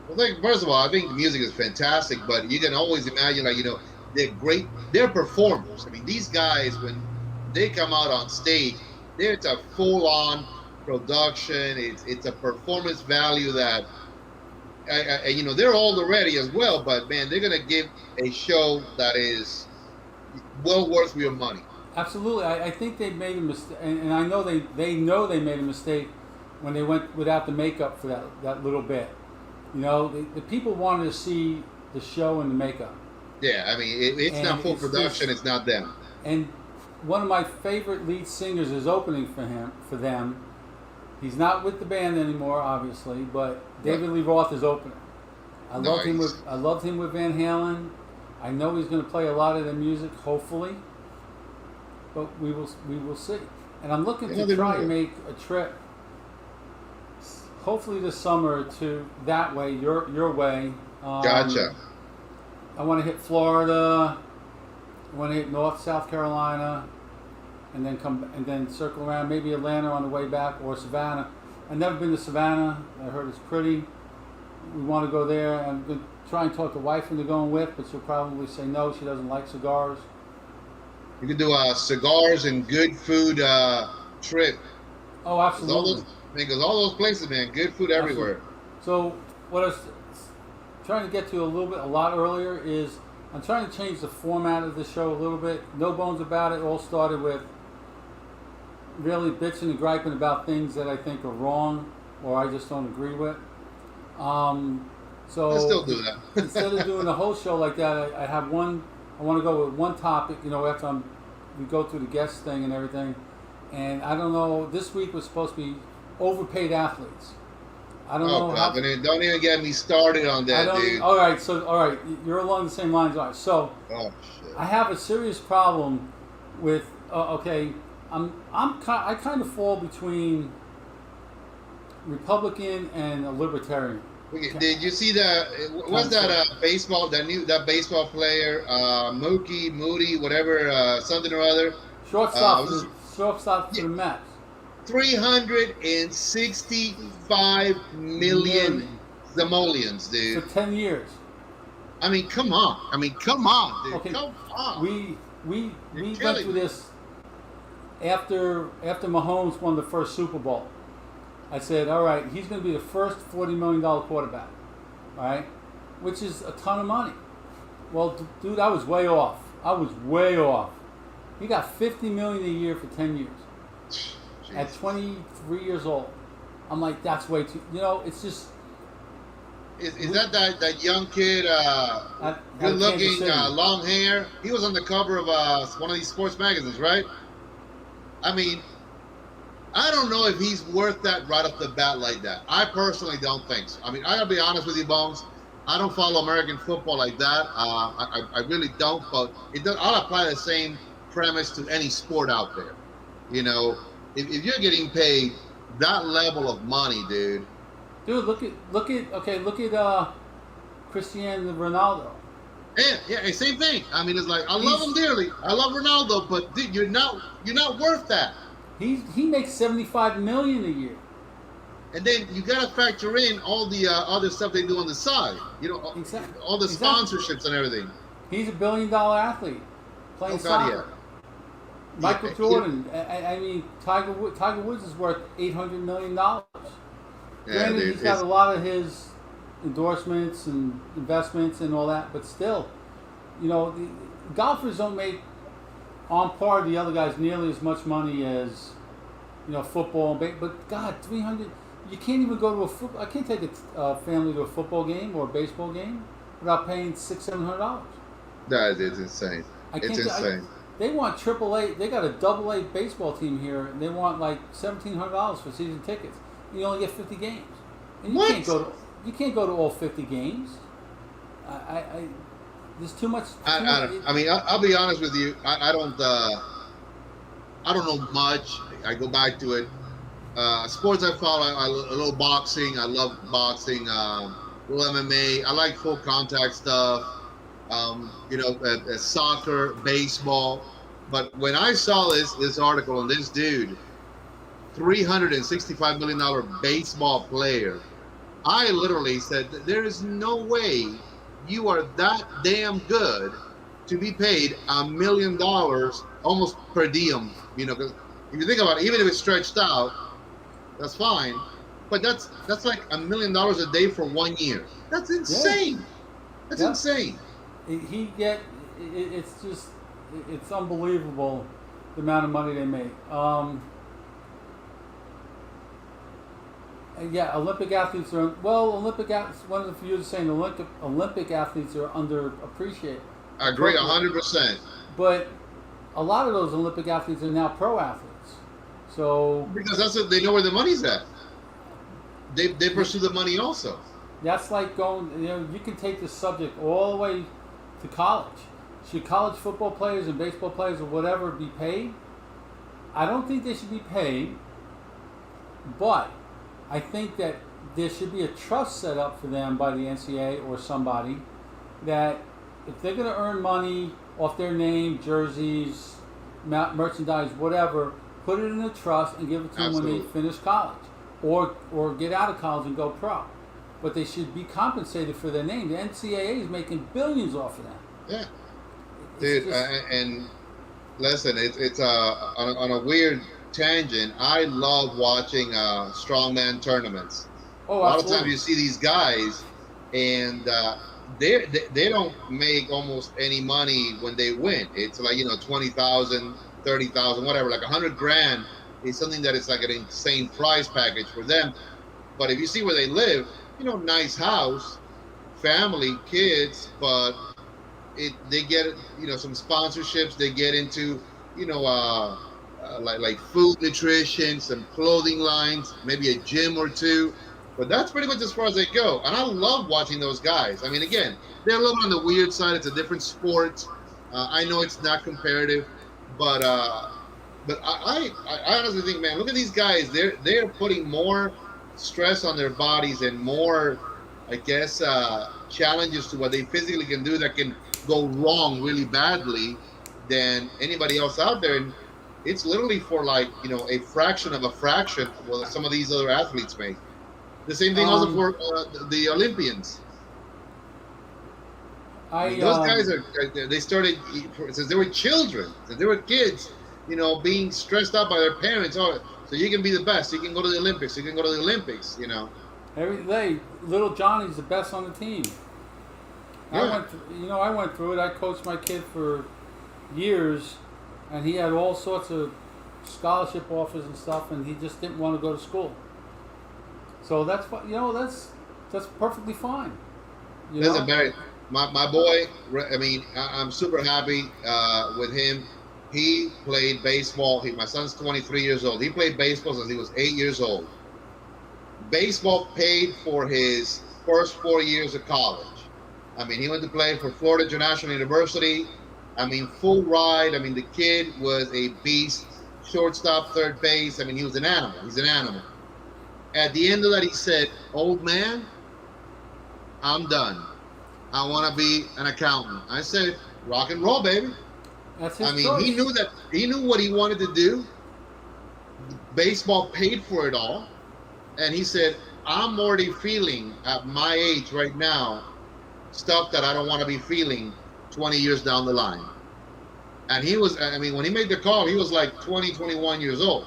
Well, first of all, I think the music is fantastic, but you can always imagine, like, you know, they're great. They're performers. I mean, these guys, when they come out on stage, it's a full-on production. It's a performance value that, you know, they're old already as well, but man, they're gonna give a show that is well worth your money. Absolutely. I think they made a mistake, and I know they know they made a mistake when they went without the makeup for that little bit. You know, the people wanted to see the show and the makeup. Yeah, I mean, it's not full production. It's not them. And one of my favorite lead singers is opening for them. He's not with the band anymore, obviously, but David Lee Roth is opening. I loved him with Van Halen. I know he's going to play a lot of their music, hopefully. But we will see. And I'm looking to try and make a trip, hopefully this summer, to that way, your way. Gotcha. I want to hit Florida. I want to hit South Carolina, and then circle around, maybe Atlanta on the way back, or Savannah. I've never been to Savannah. I heard it's pretty. We want to go there. I'm going to try and talk the wife into going with, but she'll probably say no. She doesn't like cigars. You could do a cigars and good food trip. Oh, absolutely. Because all those places, man, good food everywhere. So what I was trying to get to a lot earlier is I'm trying to change the format of the show a little bit. No bones about it. All started with really bitching and griping about things that I think are wrong or I just don't agree with. So I still do that. Instead of doing the whole show like that, I have one. I want to go with one topic. You know, after we go through the guest thing and everything. And I don't know. This week was supposed to be overpaid athletes. I don't Oh know how. God, don't even get me started on I that, don't. dude. All right. So all right, you're along the same lines. All right. So Oh shit. I have a serious problem with. Okay, I kind of fall between Republican and a libertarian. Okay, did you see what's that that baseball player, Mookie Moody, whatever, something or other? Shortstop for Was the shortstop for yeah, the Mets. 365 million Million simoleons, for dude. 10 years. I mean, come on. I mean, come on, dude. Okay, Come on. we we You're we went killing through me. this after Mahomes won the first Super Bowl. I said, all right, he's going to be the first $40 million quarterback, all right, which is a ton of money. Well, dude, I was way off. I was way off. He got $50 million a year for 10 years. At Jesus. 23 years old, I'm like, that's way too. It's just Is that young kid, at good Kansas looking, City. long hair? He was on the cover of one of these sports magazines, right? I mean, I don't know if he's worth that right off the bat like that. I personally don't think so. I mean, I gotta be honest with you, Bones. I don't follow American football like that. I really don't. But I'll apply the same premise to any sport out there. You know, if you're getting paid that level of money, dude. Dude, look at Cristiano Ronaldo. Yeah, same thing. I mean, it's like I love him dearly. I love Ronaldo, but dude, you're not worth that. He makes $75 million a year. And then you gotta factor in all the other stuff they do on the side. Exactly. All the sponsorships and everything. He's a $1 billion athlete playing Oh God, soccer. Michael Yeah. Jordan. I mean, Tiger Woods is worth $800 million. Yeah, Granted, dude, he's got a lot of his endorsements and investments and all that, but still, the golfers don't make on par with the other guys nearly as much money as football. But God, 300. You can't even go to a football. I can't take a family to a football game or a baseball game without paying $600-700. That is insane. It's insane. They want AAA. They got a AA baseball team here, and they want like $1,700 for season tickets. You only get 50 games, and What? you can't go to all 50 games. There's too much. I mean, I'll be honest with you. I don't know much. I go back to it. Sports I follow. I little boxing. I love boxing. Little MMA. I like full contact stuff. Soccer, baseball. But when I saw this article on this dude, $365 million baseball player, I literally said, there is no way you are that damn good to be paid $1 million almost per diem. Because if you think about it, even if it's stretched out, that's fine. But that's like $1 million a day for 1 year. That's insane. Yeah. That's Yeah. insane. It's unbelievable the amount of money they make. Olympic athletes are Olympic athletes. One of the few is saying Olympic athletes are underappreciated. I agree 100%. But a lot of those Olympic athletes are now pro athletes. So Because they know where the money's at. They pursue the money also. that's like going. You can take this subject all the way to college. Should college football players and baseball players or whatever be paid? I don't think they should be paid, but I think that there should be a trust set up for them by the NCAA or somebody that if they're going to earn money off their name, jerseys, merchandise, whatever, put it in a trust and give it to them when they finish college or get out of college and go pro. But they should be compensated for their name. The NCAA is making billions off of them. Yeah. Dude, and listen, it's on a weird tangent. I love watching strongman tournaments. Oh, a lot absolutely. of times you see these guys, and they don't make almost any money when they win. It's like 20,000, 30,000, whatever. Like $100,000 is something that is like an insane prize package for them. But if you see where they live, nice house, family, kids, but they get some sponsorships. They get into like food nutrition, some clothing lines, maybe a gym or two. But that's pretty much as far as they go. And I love watching those guys. I mean, again, they're a little on the weird side. It's a different sport. I know it's not comparative, but I honestly think, man, look at these guys. They're putting more stress on their bodies and more, I guess, challenges to what they physically can do that can go wrong really badly than anybody else out there. And it's literally for like, a fraction of a fraction of what some of these other athletes make. The same thing also for the Olympians. Those guys they started since they were children, since they were kids, being stressed out by their parents. Oh, so you can be the best. You can go to the Olympics. You can go to the Olympics, Every day, little Johnny's the best on the team. Yeah. I went through it. I coached my kid for years, and he had all sorts of scholarship offers and stuff, and he just didn't want to go to school. So that's that's perfectly fine. Listen, Barry, my boy. I mean, I'm super happy with him. He played baseball. My son's 23 years old. He played baseball since he was 8 years old. Baseball paid for his first 4 years of college. I mean, he went to play for Florida International University. I mean, full ride. I mean, the kid was a beast. Shortstop, third base. I mean, he was an animal. He's an animal. At the end of that, he said, "Old man, I'm done. I want to be an accountant." I said, "Rock and roll, baby." That's his choice. He knew what he wanted to do. Baseball paid for it all. And he said, "I'm already feeling at my age right now stuff that I don't want to be feeling 20 years down the line." And he was, I mean, when he made the call, he was like 20, 21 years old.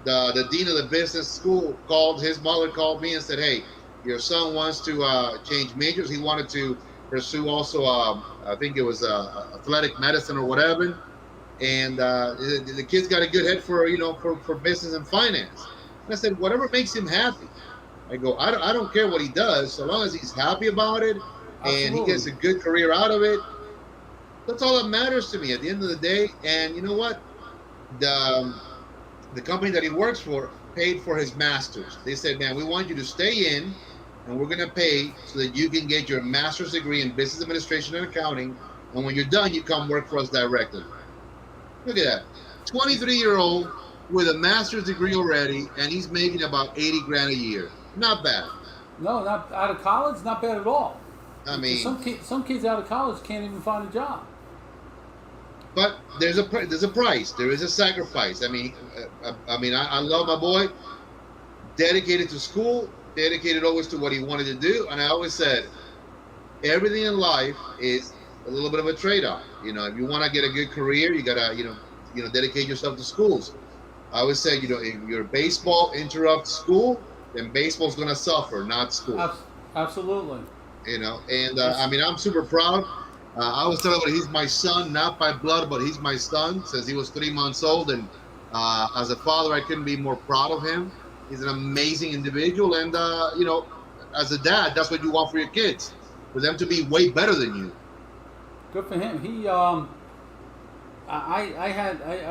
The dean of the business school his mother called me and said, "Hey, your son wants to change majors. He wanted to pursue also, I think it was athletic medicine or whatever. And the kid's got a good head for business and finance." And I said, "Whatever makes him happy." I go, I don't care what he does, so long as he's happy about it and he gets a good career out of it. That's all that matters to me at the end of the day. And you know what? The company that he works for paid for his master's. They said, "Man, we want you to stay in, and we're going to pay so that you can get your master's degree in business administration and accounting. And when you're done, you come work for us directly." Look at that. 23-year-old with a master's degree already, and he's making about 80 grand a year. Not bad. No, not out of college. Not bad at all. I mean, some kids out of college can't even find a job. But there's a price. There is a sacrifice. I mean, I love my boy. Dedicated to school. Dedicated always to what he wanted to do. And I always said, everything in life is a little bit of a trade-off. If you want to get a good career, you gotta, dedicate yourself to schools. I always say, if your baseball interrupts school, then baseball's gonna suffer, not school. Absolutely. And I mean, I'm super proud. I always tell everybody he's my son, not by blood, but he's my son since he was 3 months old. And as a father, I couldn't be more proud of him. He's an amazing individual. And, as a dad, that's what you want for your kids, for them to be way better than you. Good for him. He, I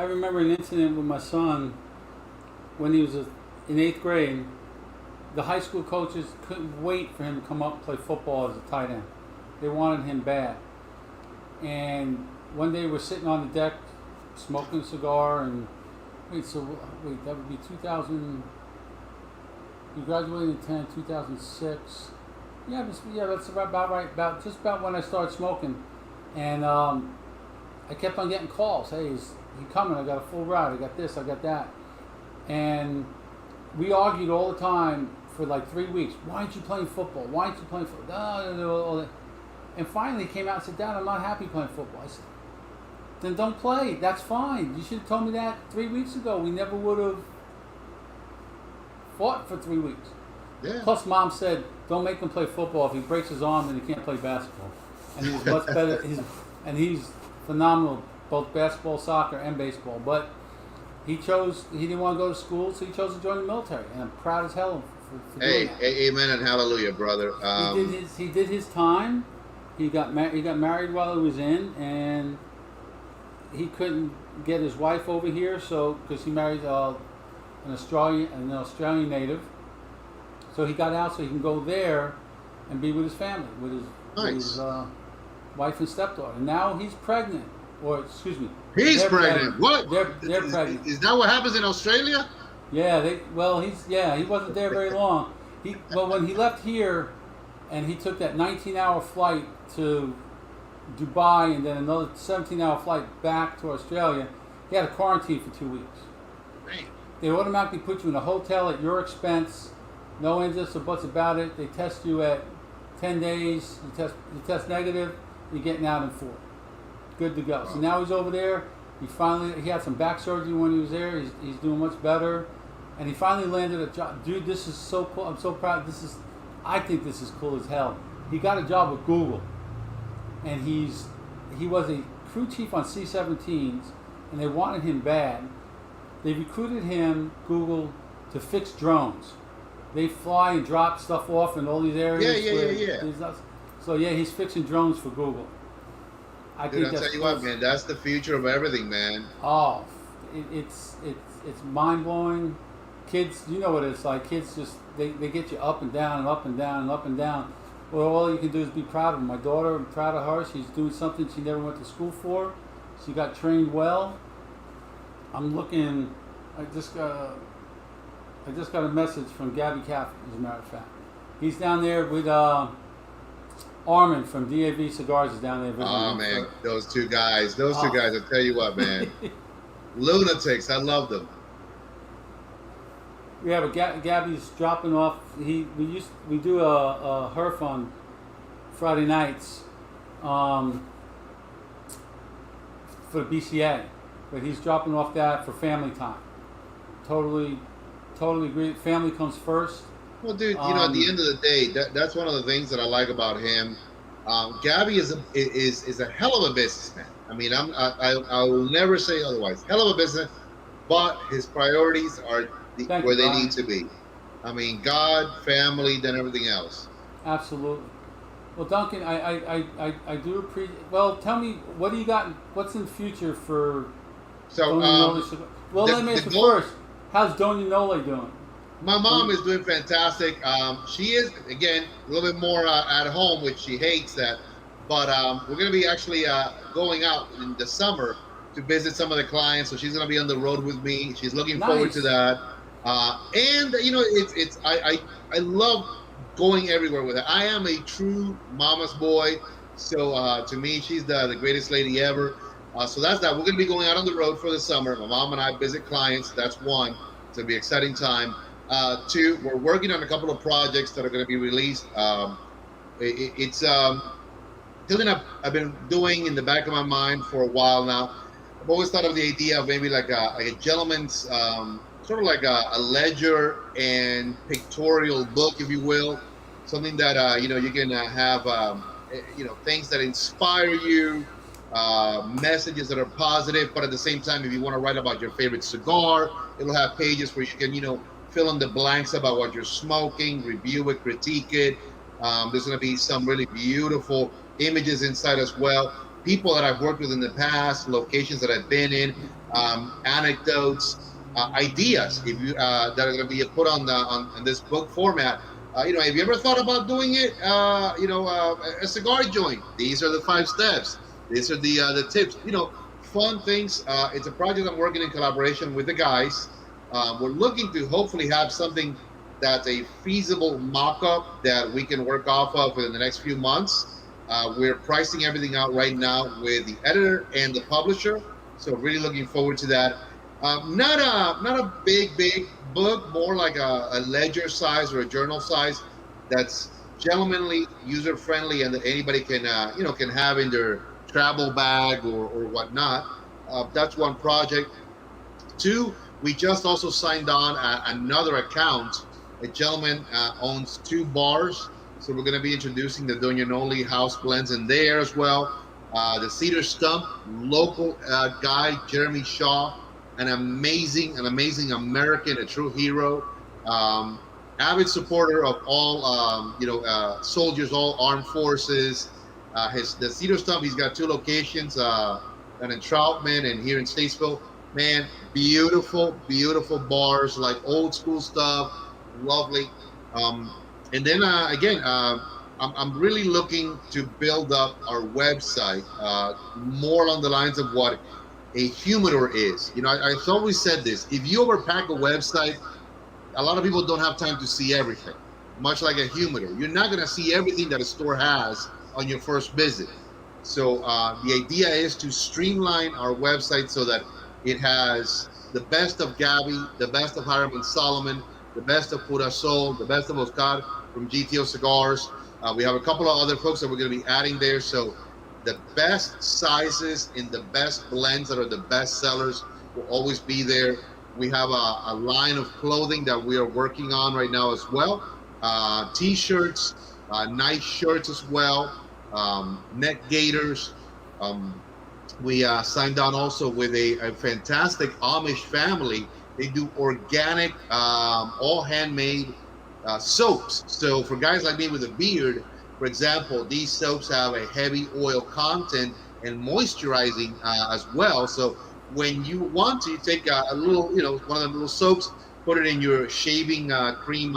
remember an incident with my son when he was in 8th grade. The high school coaches couldn't wait for him to come up and play football as a tight end. They wanted him bad. And one day we're sitting on the deck smoking a cigar and that would be 2000. He graduated in 2006. Yeah, that's about right. Just about when I started smoking. And I kept on getting calls. "Hey, is he coming? I got a full ride. I got this. I got that." And we argued all the time for like 3 weeks. "Why aren't you playing football? Why aren't you playing football?" All that. And finally he came out and said, "Dad, I'm not happy playing football." I said, "Then don't play. That's fine. You should have told me that 3 weeks ago. We never would have fought for 3 weeks." Yeah. Plus, Mom said, "Don't make him play football. If he breaks his arm, then he can't play basketball." And he was much better. He's phenomenal, both basketball, soccer, and baseball. But he didn't want to go to school, so he chose to join the military. And I'm proud as hell for doing that. Amen and hallelujah, brother. He did his time. He got married while he was in, and he couldn't get his wife over here, so because he married an Australian native. So So he got out so he can go there and be with his family, with his, wife and stepdaughter. And now he's pregnant, or excuse me, He's pregnant. What? They're pregnant. Is that what happens in Australia? Yeah, he wasn't there very long. When he left here, and he took that 19-hour flight to Dubai and then another 17-hour flight back to Australia, he had a quarantine for 2 weeks. Man. They automatically put you in a hotel at your expense, no ifs or buts about it. They test you at 10 days. You test negative. You're getting out in 4. Good to go. So now he's over there. He had some back surgery when he was there. He's doing much better, and he finally landed a job. Dude, this is so cool. I'm so proud. I think this is cool as hell. He got a job with Google, and he was a crew chief on C-17s, and they wanted him bad. They recruited him, Google, to fix drones. They fly and drop stuff off in all these areas. Yeah. So he's fixing drones for Google. Dude, I'll tell you what, man, that's the future of everything, man. Oh, it's mind blowing. Kids, you know what it's like. Kids just they get you up and down and up and down and up and down. Well, all you can do is be proud of them. My daughter, I'm proud of her. She's doing something she never went to school for. She got trained well. I'm looking. I just got a message from Gabby Caffey, as a matter of fact. He's down there with Armin from DAV Cigars is down there. Oh man, those two guys, I tell you what, man, lunatics. I love them. Yeah, but Gabby's dropping off. We do a herf on Friday nights, for the BCA, but he's dropping off that for family time. Totally agree. Family comes first. Well, dude, at the end of the day, that's one of the things that I like about him. Gabby is a hell of a businessman. I mean, I will never say otherwise. Hell of a business, but his priorities are where they need to be. I mean, God, family, then everything else. Absolutely. Well, Duncan, I do appreciate. Well, tell me, what do you got? What's in the future for? So, let me ask you first. How's Doña Nole doing? My mom is doing fantastic. She is, again, a little bit more at home, which she hates that. But we're going to be actually going out in the summer to visit some of the clients. So she's going to be on the road with me. She's looking forward to that. And I love going everywhere with her. I am a true mama's boy. So to me, she's the greatest lady ever. So that's that. We're going to be going out on the road for the summer. My mom and I visit clients. That's one. It's going to be an exciting time. 2, we're working on a couple of projects that are going to be released. It's something I've been doing in the back of my mind for a while now. I've always thought of the idea of maybe like a gentleman's, sort of like a ledger and pictorial book, if you will. Something that, you can have, things that inspire you, messages that are positive, but at the same time, if you want to write about your favorite cigar, it'll have pages where you can, fill in the blanks about what you're smoking, review it, critique it. There's going to be some really beautiful images inside as well. People that I've worked with in the past, locations that I've been in, anecdotes, ideas if you that are going to be put on this book format. Have you ever thought about doing it? A cigar joint. These are the 5 steps. These are the tips. Fun things. It's a project I'm working in collaboration with the guys. We're looking to hopefully have something that's a feasible mock-up that we can work off of within the next few months. We're pricing everything out right now with the editor and the publisher, so really looking forward to that. Not a big book, more like a ledger size or a journal size that's gentlemanly, user-friendly, and that anybody can have in their travel bag or whatnot. That's one project. 2, we just also signed on another account. A gentleman owns 2 bars, so we're going to be introducing the Doña Nole house blends in there as well. The Cedar Stump, local guy, Jeremy Shaw, an amazing American, a true hero, avid supporter of all soldiers, all armed forces. The Cedar Stump, he's got 2 locations, one in Troutman and here in Statesville. Man, beautiful bars, like old school stuff, lovely. Um, and then again, I'm really looking to build up our website more along the lines of what a humidor is. You know, I've always said this: if you overpack a website, a lot of people don't have time to see everything. Much like a humidor, you're not going to see everything that a store has on your first visit. So the idea is to streamline our website so that it has the best of Gabby, the best of Hiram and Solomon, the best of Pura Sol, the best of Oscar from GTO Cigars. We have a couple of other folks that we're going to be adding there. So the best sizes and the best blends that are the best sellers will always be there. We have a line of clothing that we are working on right now as well. T-shirts, nice shirts as well, neck gaiters. We signed on also with a fantastic Amish family. They do organic, all handmade soaps. So for guys like me with a beard, for example, these soaps have a heavy oil content and moisturizing as well. So when you want to, you take a little, you know, one of the little soaps, put it in your shaving cream,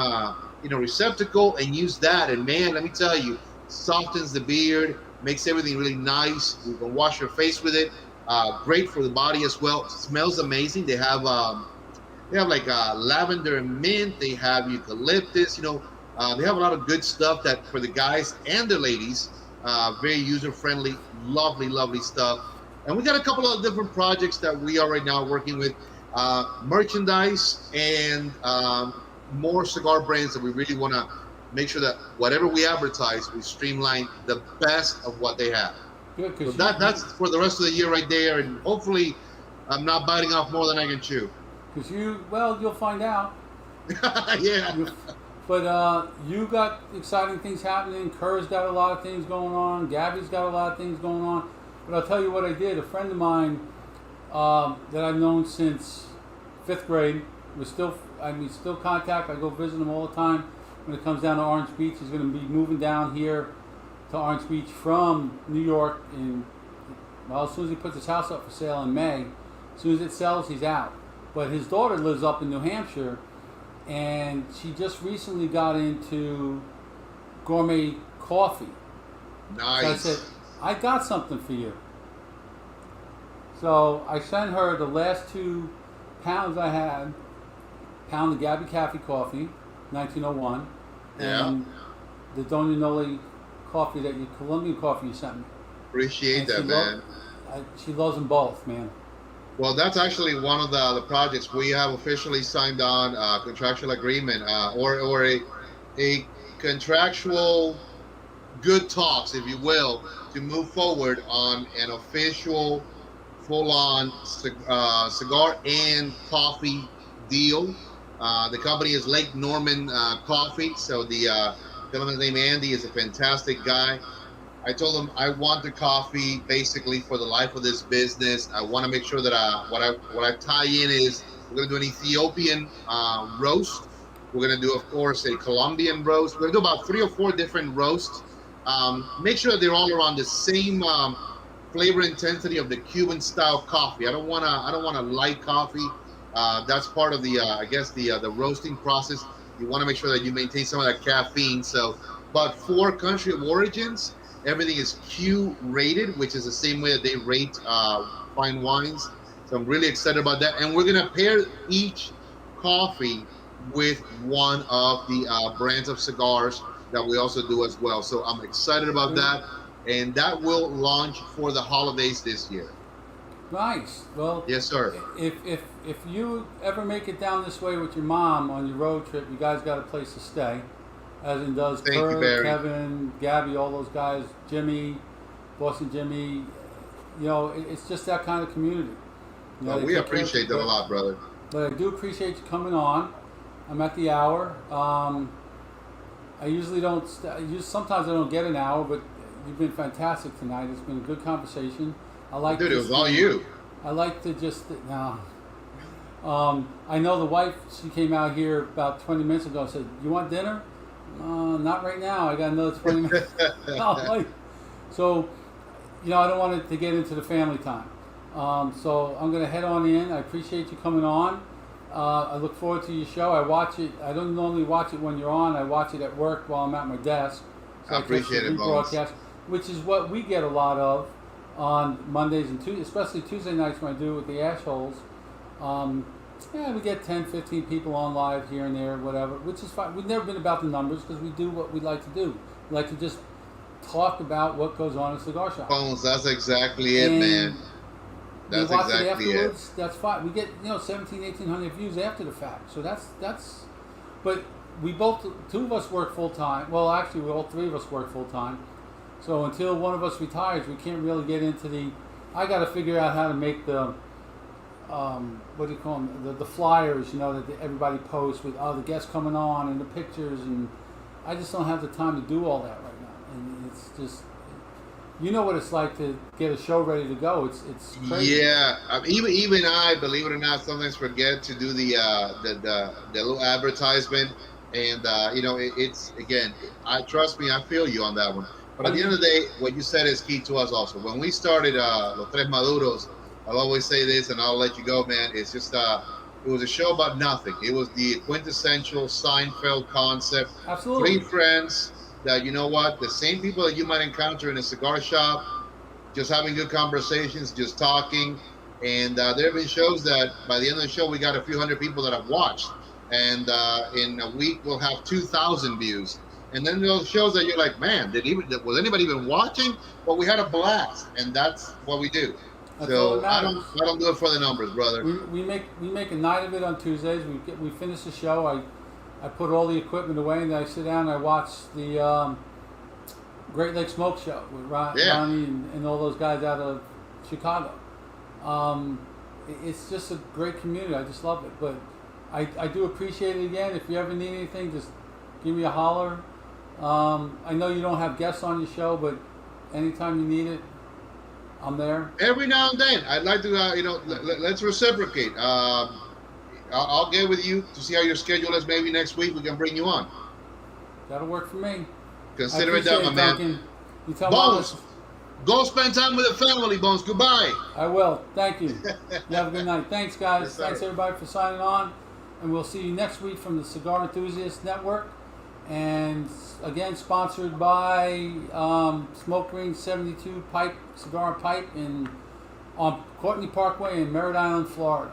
receptacle, and use that. And man, let me tell you, softens the beard, makes everything really nice. You can wash your face with it. Great for the body as well. Smells amazing. They have like lavender and mint. They have eucalyptus. You know, they have a lot of good stuff that for the guys and the ladies. Very user friendly, lovely, lovely stuff. And we got a couple of different projects that we are right now working with, merchandise and more cigar brands that we really want to make sure that whatever we advertise, we streamline the best of what they have. Good, So that's for the rest of the year right there, and hopefully I'm not biting off more than I can chew. because you'll find out. Yeah. But you got exciting things happening. Kerr's got a lot of things going on. Gabby's got a lot of things going on. But I'll tell you what I did. A friend of mine that I've known since 5th grade, we're still contact. I go visit him all the time. When it comes down to Orange Beach, he's going to be moving down here to Orange Beach from New York as soon as he puts his house up for sale in May. As soon as it sells, he's out. But his daughter lives up in New Hampshire, and she just recently got into gourmet coffee. Nice. So I said, I got something for you. So I sent her the last 2 pounds I had, pound of Gabby Cafe coffee, 1901, Yeah. and the Doña Noli coffee Colombian coffee you sent me. Appreciate And that, man. She loves them both, man. Well, that's actually one of the projects we have officially signed on contractual agreement or a contractual good talks, if you will, to move forward on an official full-on cigar and coffee deal. The company is Lake Norman Coffee, so the gentleman's name Andy is a fantastic guy. I told him I want the coffee basically for the life of this business. I want to make sure that what I tie in is we're going to do an Ethiopian roast. We're going to do, of course, a Colombian roast. We're going to do about 3 or 4 different roasts. Make sure that they're all around the same flavor intensity of the Cuban style coffee. I don't want a light coffee. That's part of the the roasting process. You want to make sure that you maintain some of that caffeine. So, but for country of origins, everything is Q rated, which is the same way that they rate fine wines. So I'm really excited about that. And we're gonna pair each coffee with one of the brands of cigars that we also do as well. So I'm excited about that. And that will launch for the holidays this year. Nice. Well, Yes, sir. if you ever make it down this way with your mom on your road trip, you guys got a place to stay. As in does Thank you, Kurt, Barry. Kevin, Gabby, all those guys, Jimmy, Boston Jimmy. You know, it's just that kind of community. You know, Well, they we take care of appreciate that you. a lot, brother. But I do appreciate you coming on. I'm at the hour. I usually don't. Sometimes I don't get an hour, but you've been fantastic tonight. It's been a good conversation. I like. Dude, it this was all thing. you. I like to just no. I know the wife. She came out here about 20 minutes ago. Said, "You want dinner?" Not right now. I got another 20 minutes. So, I don't want it to get into the family time. So I'm going to head on in. I appreciate you coming on. I look forward to your show. I watch it. I don't normally watch it when you're on. I watch it at work while I'm at my desk. So I appreciate it, Bones. rebroadcast, which is what we get a lot of on Mondays and Tuesdays, especially Tuesday nights when I do it with the Ashholes. Yeah, we get 10, 15 people on live here and there, whatever, which is fine. We've never been about the numbers because we do what we like to do. We like to just talk about what goes on in a cigar shop. Bones, that's exactly it, And man. That's we watch it exactly it. afterwards. That's fine. We get 17, 1,800 views after the fact. So that's. But we both, two of us work full time. Well, actually, all three of us work full time. So until one of us retires, we can't really get into the. I got to figure out how to make the. What do you call them? The flyers, that everybody posts with the guests coming on and the pictures, and I just don't have the time to do all that right now. And it's just. You know what it's like to get a show ready to go. It's crazy. Yeah, even I, believe it or not, sometimes forget to do the little advertisement, and it's again. I trust me, I feel you on that one. But at the end of the day, what you said is key to us also. When we started Los Tres Maduros, I'll always say this, and I'll let you go, man. It's just it was a show about nothing. It was the quintessential Seinfeld concept. Absolutely. 3 friends. That the same people that you might encounter in a cigar shop, just having good conversations, just talking, and there have been shows that by the end of the show we got a few hundred people that have watched, and in a week we'll have 2,000 views, and then those shows that you're like, man, was anybody even watching? But we had a blast, and that's what we do. So I don't do it for the numbers, brother. We make a night of it on Tuesdays. We finish the show. I put all the equipment away and I sit down and I watch the Great Lake Smoke Show with Ronnie and all those guys out of Chicago. It's just a great community. I just love it. But I do appreciate it again. If you ever need anything, just give me a holler. I know you don't have guests on your show, but anytime you need it, I'm there. Every now and then, I'd like to, let's reciprocate. I'll get with you to see how your schedule is. Maybe next week we can bring you on. That'll work for me. Consider it done, my man. Duncan. You tell Bones, go spend time with the family, Bones. Goodbye. I will. Thank you. You have a good night. Thanks, guys. Yes, sir. Thanks, everybody, for signing on. And we'll see you next week from the Cigar Enthusiast Network. And again, sponsored by Smoke Green 72 Pipe, Cigar and Pipe on Courtney Parkway in Merritt Island, Florida.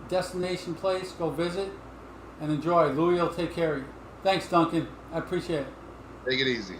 Destination place, go visit and enjoy. Louie will take care of you. Thanks, Duncan. I appreciate it. Take it easy.